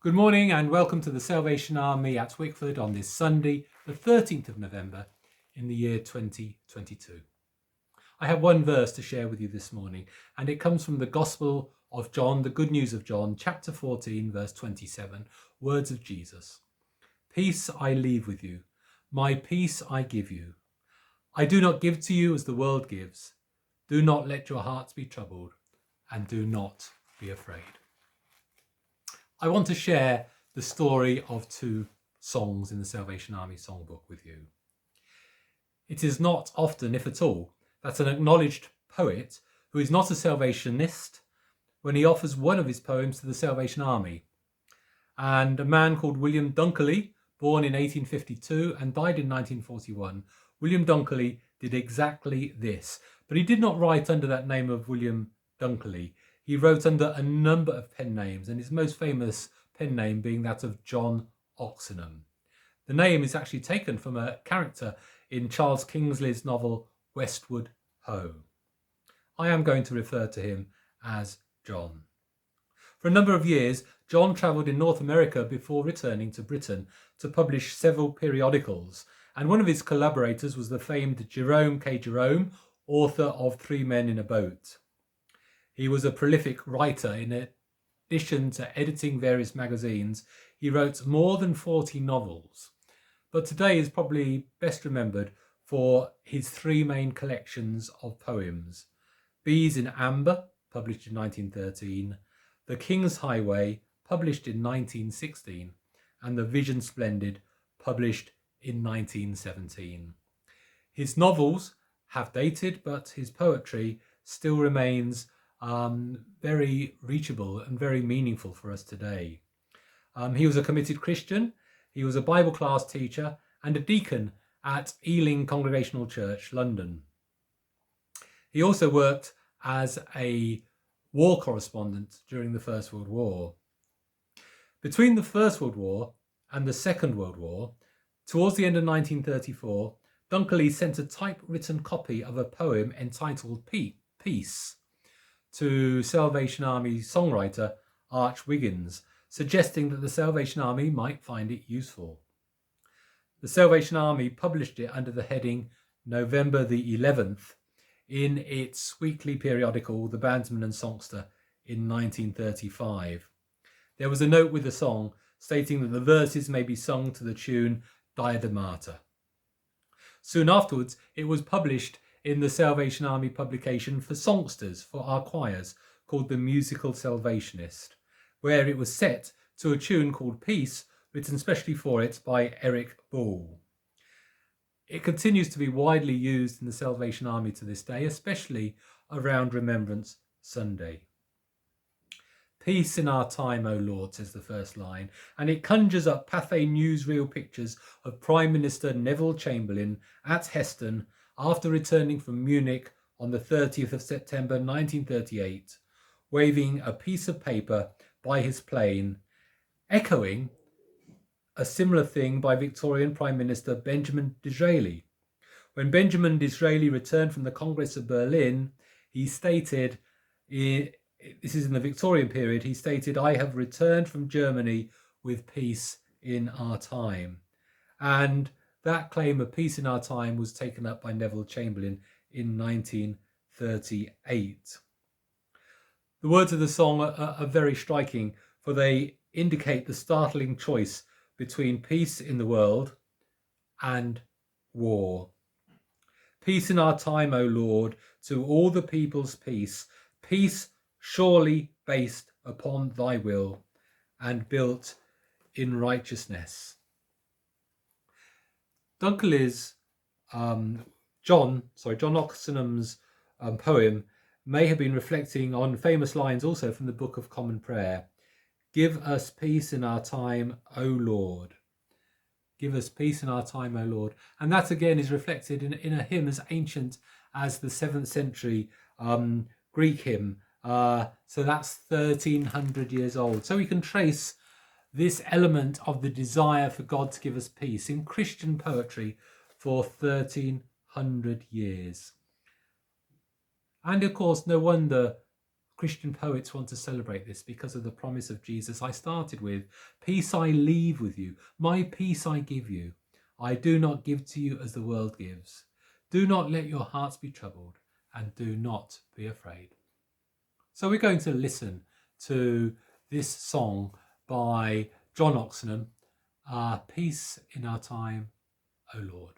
Good morning and welcome to the Salvation Army at Wickford on this Sunday, the 13th of November in the year 2022. I have one verse to share with you this morning, and it comes from the Gospel of John, the Good News of John, chapter 14, verse 27, words of Jesus. Peace I leave with you, my peace I give you. I do not give to you as the world gives. Do not let your hearts be troubled, and do not be afraid. I want to share the story of two songs in the Salvation Army songbook with you. It is not often, if at all, that an acknowledged poet who is not a Salvationist, when he offers one of his poems to the Salvation Army. And a man called William Dunkerley, born in 1852 and died in 1941, William Dunkerley did exactly this. But he did not write under that name of William Dunkerley. He wrote under a number of pen names, and his most famous pen name being that of John Oxenham. The name is actually taken from a character in Charles Kingsley's novel Westward Ho. I am going to refer to him as John. For a number of years, John travelled in North America before returning to Britain to publish several periodicals, and one of his collaborators was the famed Jerome K. Jerome, author of Three Men in a Boat. He was a prolific writer. In addition to editing various magazines, he wrote more than 40 novels, but today is probably best remembered for his three main collections of poems: Bees in Amber, published in 1913, The King's Highway, published in 1916, and The Vision Splendid, published in 1917. His novels have dated, but his poetry still remains very reachable and very meaningful for us today. He was a committed Christian. He was a Bible class teacher and a deacon at Ealing Congregational Church, London. He also worked as a war correspondent during the First World War. Between the First World War and the Second World War, towards the end of 1934, Dunkerley sent a typewritten copy of a poem entitled Peace to Salvation Army songwriter Arch Wiggins, suggesting that the Salvation Army might find it useful. The Salvation Army published it under the heading November the 11th in its weekly periodical The Bandsman and Songster in 1935. There was a note with the song stating that the verses may be sung to the tune Diademata. Soon afterwards, it was published in the Salvation Army publication for songsters for our choirs called The Musical Salvationist, where it was set to a tune called Peace, written specially for it by Eric Ball. It continues to be widely used in the Salvation Army to this day, especially around Remembrance Sunday. Peace in our time, O Lord, says the first line, and it conjures up Pathé newsreel pictures of Prime Minister Neville Chamberlain at Heston after returning from Munich on the 30th of September 1938, waving a piece of paper by his plane, echoing a similar thing by Victorian Prime Minister Benjamin Disraeli. When Benjamin Disraeli returned from the Congress of Berlin, he stated, this is in the Victorian period, he stated, "I have returned from Germany with peace in our time." And that claim of peace in our time was taken up by Neville Chamberlain in 1938. The words of the song are very striking, for they indicate the startling choice between peace in the world and war. Peace in our time, O Lord, to all the people's peace, peace surely based upon thy will and built in righteousness. Dunkerley's John Oxenham's poem may have been reflecting on famous lines also from the Book of Common Prayer. Give us peace in our time, O Lord. Give us peace in our time, O Lord. And that again is reflected in a hymn as ancient as the 7th century Greek hymn. So that's 1300 years old. So we can trace this element of the desire for God to give us peace in Christian poetry for 1300 years. And of course, no wonder Christian poets want to celebrate this because of the promise of Jesus. I started with, peace I leave with you, my peace I give you. I do not give to you as the world gives. Do not let your hearts be troubled, and do not be afraid. So we're going to listen to this song by John Oxenham, Peace in Our Time, O Lord.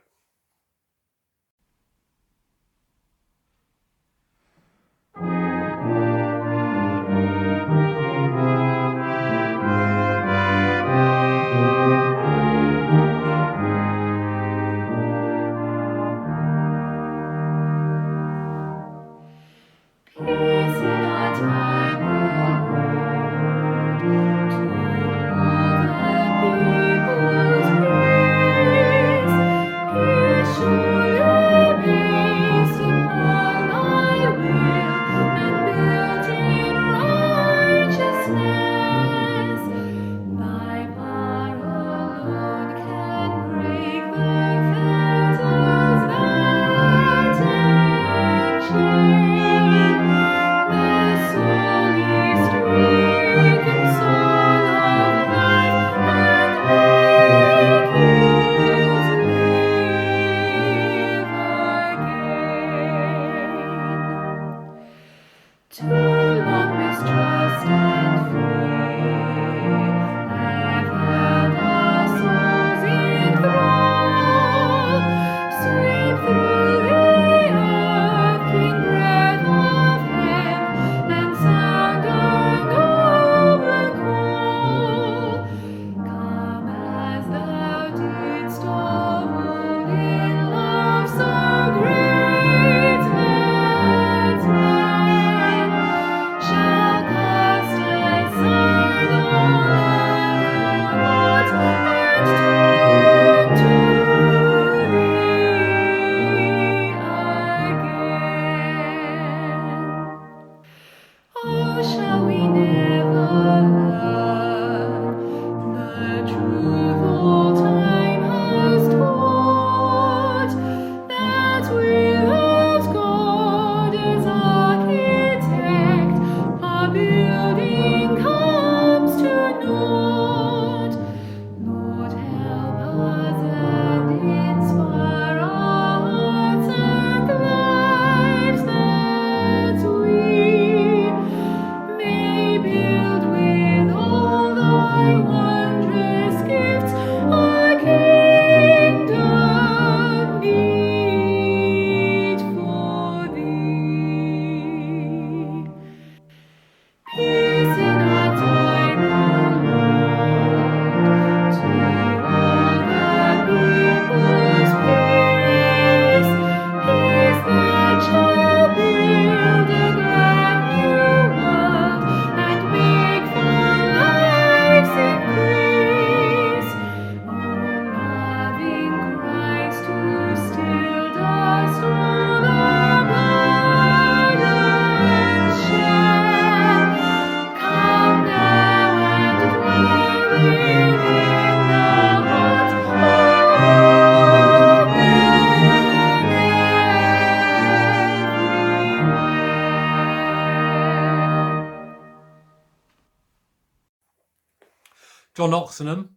John Oxenham,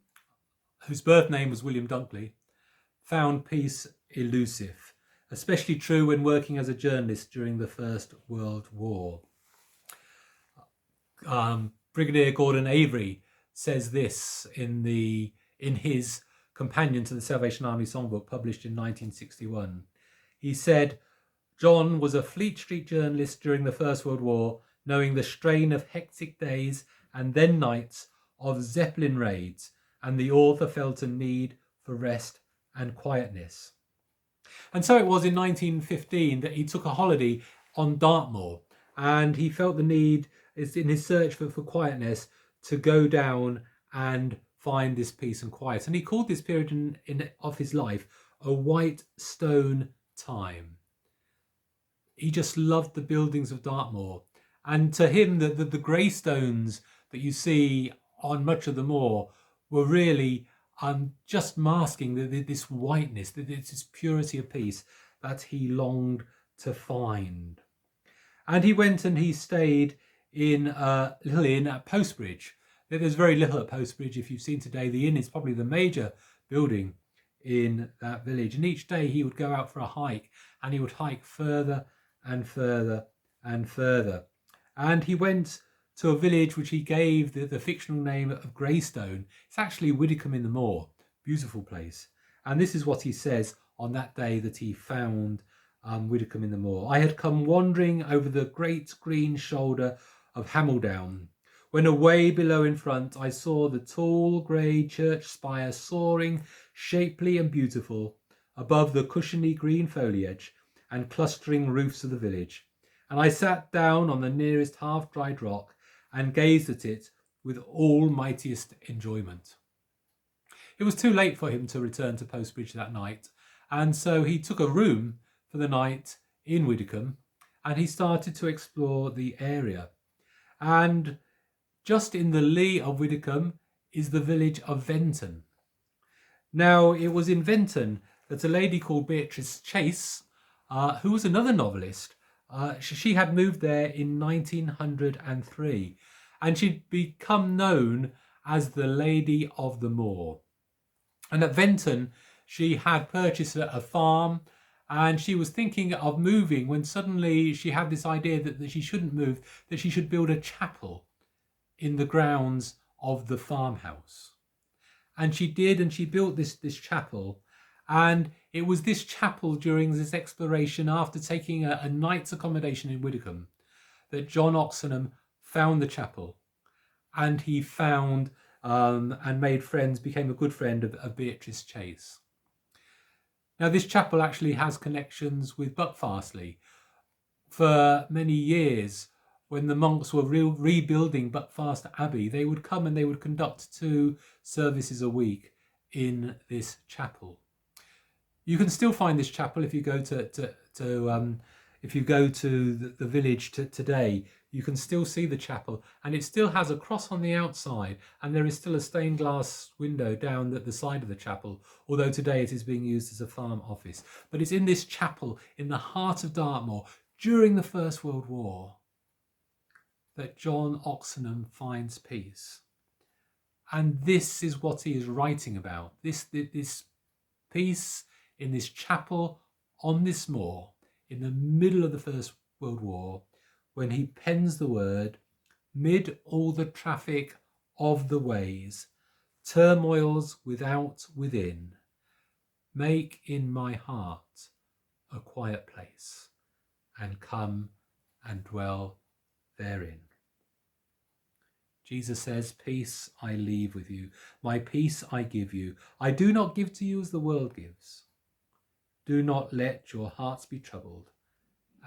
whose birth name was William Dunkley, found peace elusive, especially true when working as a journalist during the First World War. Brigadier Gordon Avery says this in his companion to the Salvation Army songbook published in 1961. He said, John was a Fleet Street journalist during the First World War, knowing the strain of hectic days and then nights of Zeppelin raids, and the author felt a need for rest and quietness. And so it was in 1915 that he took a holiday on Dartmoor, and he felt the need, in his search for quietness, to go down and find this peace and quiet. And he called this period of his life a white stone time. He just loved the buildings of Dartmoor. And to him, the greystones that you see on much of the moor were really just masking this whiteness, this purity of peace that he longed to find. And he went and he stayed in a little inn at Postbridge. There's very little at Postbridge. If you've seen today, the inn is probably the major building in that village. And each day he would go out for a hike, and he would hike further and further and further. And he went to a village which he gave the fictional name of Greystone. It's actually Widdicombe in the Moor. Beautiful place. And this is what he says on that day that he found Widdicombe in the Moor. I had come wandering over the great green shoulder of Hameldown, when away below in front I saw the tall grey church spire soaring, shapely and beautiful, above the cushiony green foliage and clustering roofs of the village. And I sat down on the nearest half-dried rock and gazed at it with almightiest enjoyment. It was too late for him to return to Postbridge that night, and so he took a room for the night in Widdicombe, and he started to explore the area. And just in the lee of Widdicombe is the village of Venton. Now, it was in Venton that a lady called Beatrice Chase, who was another novelist, she had moved there in 1903, and she'd become known as the Lady of the Moor. And at Venton, she had purchased a farm, and she was thinking of moving when suddenly she had this idea that she shouldn't move, that she should build a chapel in the grounds of the farmhouse. And she did, and she built this chapel. And it was this chapel during this exploration, after taking a night's accommodation in Widdicombe, that John Oxenham found the chapel. And he found and made friends, became a good friend of Beatrice Chase. Now, this chapel actually has connections with Buckfastleigh. For many years, when the monks were rebuilding Buckfast Abbey, they would come and they would conduct 2 services a week in this chapel. You can still find this chapel if you go to the village today. You can still see the chapel, and it still has a cross on the outside, and there is still a stained glass window down at the side of the chapel, although today it is being used as a farm office. But it's in this chapel in the heart of Dartmoor during the First World War that John Oxenham finds peace. And this is what he is writing about. This peace in this chapel on this moor in the middle of the First World War, when he pens the word, mid all the traffic of the ways, turmoils without within, make in my heart a quiet place, and come and dwell therein. Jesus says, peace I leave with you, my peace I give you. I do not give to you as the world gives. Do not let your hearts be troubled,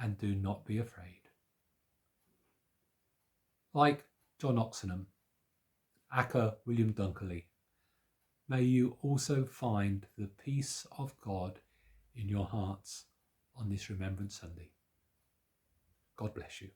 and do not be afraid. Like John Oxenham, Acker William Dunkerley, may you also find the peace of God in your hearts on this Remembrance Sunday. God bless you.